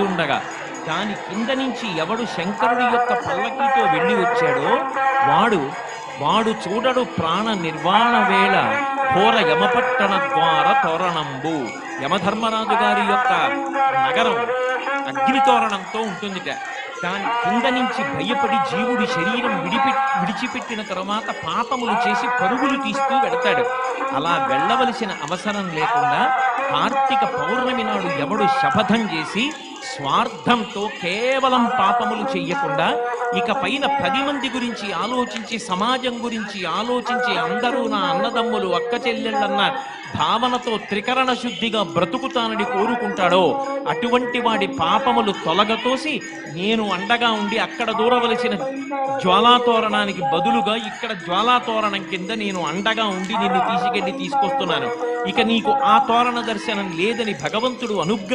వెడుతుండగా దాని కింద నుంచి ఎవడు శంకరుడి యొక్క పల్లకీతో వెళ్ళి వచ్చాడో వాడు చూడడు ప్రాణ నిర్వాణ వేళ ఘోర యమపట్టణ ద్వార తోరణంబు. యమధర్మరాజు గారి యొక్క నగరం అగ్ని తోరణంతో ఉంటుందిట. దాని కింద నుంచి భయపడి జీవుడి శరీరం విడిచిపెట్టిన తర్వాత పాపములు చేసి పరుగులు తీస్తూ వెడతాడు. అలా వెళ్ళవలసిన అవసరం లేకుండా కార్తీక పౌర్ణమి నాడు ఎవడు శపథం చేసి స్వార్థంతో కేవలం పాపములు చెయ్యకుండా ఇక పైన 10 మంది గురించి ఆలోచించి సమాజం గురించి ఆలోచించి అందరూ నా అన్నదమ్ములు అక్క చెల్లెళ్ళన్న భావనతో త్రికరణ శుద్ధిగా బ్రతుకుతానని కోరుకుంటాడో అటువంటి వాడి పాపములు తొలగతోసి నేను అండగా ఉండి అక్కడ దూరవలసిన జ్వాలాతోరణానికి బదులుగా ఇక్కడ జ్వాలాతోరణం కింద నేను అండగా ఉండి నిన్ను తీసుకొస్తున్నాను. ఇక నీకు ఆ తోరణ దర్శనం లేదని భగవంతుడు అనుగ్రహం